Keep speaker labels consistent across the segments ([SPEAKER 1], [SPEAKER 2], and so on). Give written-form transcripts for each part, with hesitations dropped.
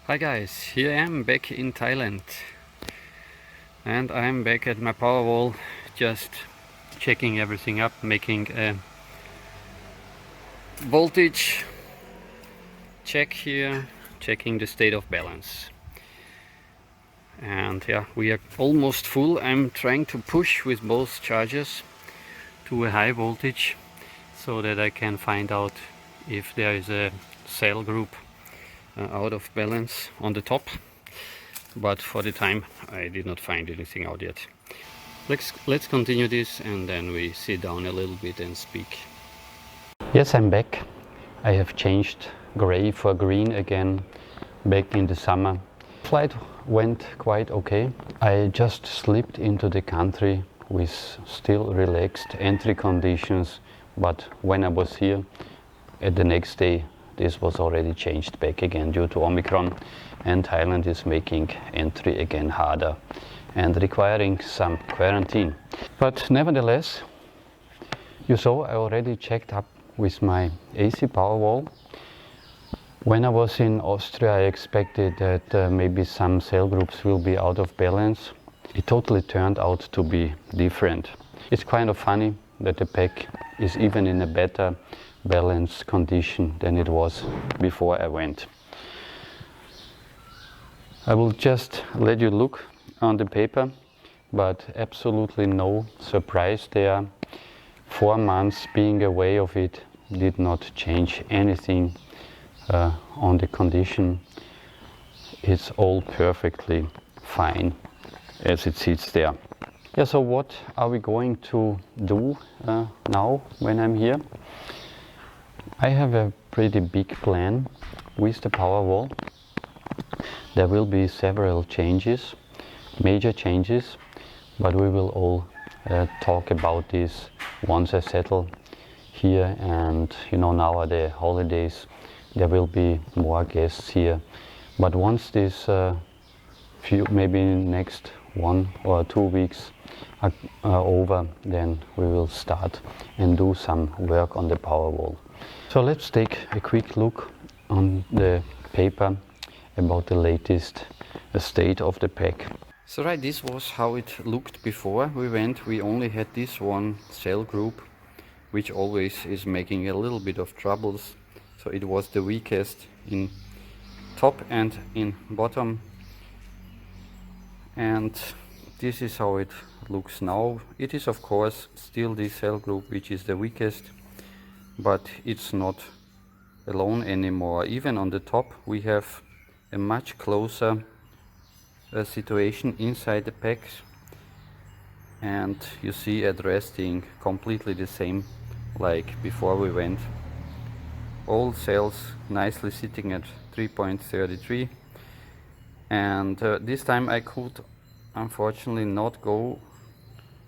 [SPEAKER 1] Hi guys, here I am back in Thailand and I'm back at my power wall, just checking everything up, making a voltage check here, checking the state of balance. And yeah, we are almost full. I'm trying to push with both chargers to a high voltage so that I can find out if there is a cell group out of balance on the top, but for the time I did not find anything out yet. Let's continue this and then we sit down a little bit and speak. Yes, I'm back. I have changed gray for green again, back in the summer. Flight went quite okay. I just slipped into the country with still relaxed entry conditions, but when I was here at the next day, this was already changed back again due to Omicron, and Thailand is making entry again harder and requiring some quarantine. But nevertheless, you saw I already checked up with my AC power wall. When I was in Austria, I expected that maybe some cell groups will be out of balance. It totally turned out to be different. It's kind of funny that the pack is even in a better balanced condition than it was before I went. I will just let you look on the paper, but absolutely no surprise there. 4 months being away of it did not change anything on the condition. It's all perfectly fine as it sits there. Yeah, so what are we going to do now when I'm here? I have a pretty big plan with the power wall. There will be several changes, major changes, but we will all talk about this once I settle here. And you know, now are the holidays, there will be more guests here. But once this maybe next 1 or 2 weeks are over, then we will start and do some work on the power wall. So let's take a quick look on the paper about the latest state of the pack. So right, this was how it looked before we went. We only had this one cell group, which always is making a little bit of troubles. So it was the weakest in top and in bottom. And this is how it looks now. It is of course still the cell group which is the weakest, but it's not alone anymore. Even on the top we have a much closer situation inside the packs, and you see at resting completely the same like before we went. All cells nicely sitting at 3.33, and this time I could unfortunately not go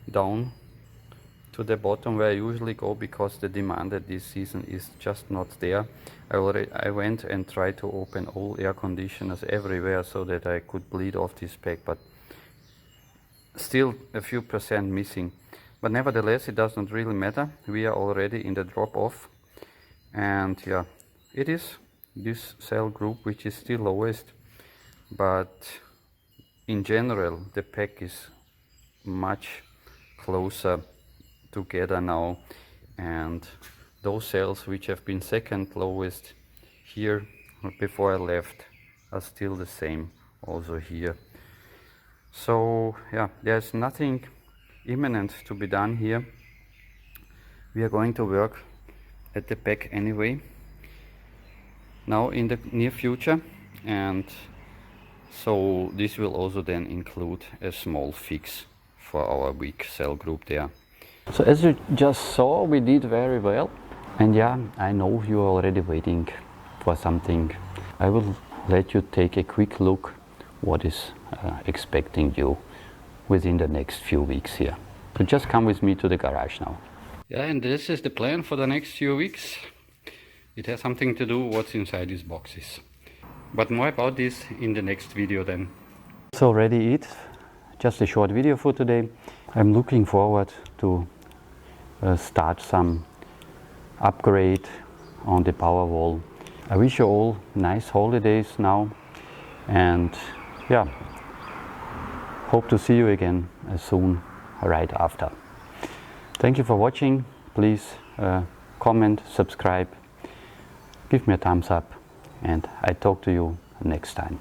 [SPEAKER 1] down to the bottom where I usually go, because the demand at this season is just not there. I went and tried to open all air conditioners everywhere so that I could bleed off this pack, but still a few percent missing. But nevertheless, it does not really matter. We are already in the drop off, and yeah, it is this cell group which is still lowest, but in general the pack is much closer together now, and those cells which have been second lowest here before I left are still the same also here. So yeah, there's nothing imminent to be done here. We are going to work at the pack anyway now in the near future, and so this will also then include a small fix for our weak cell group there. So as you just saw, we did very well, and yeah, I know you're already waiting for something. I will let you take a quick look what is expecting you within the next few weeks here. So just come with me to the garage now. Yeah, and this is the plan for the next few weeks. It has something to do what's inside these boxes. But more about this in the next video then. So already it, just a short video for today. I'm looking forward to start some upgrade on the power wall. I wish you all nice holidays now, And yeah, hope to see you again soon right after. Thank you for watching. Please comment, subscribe, give me a thumbs up, and I talk to you next time.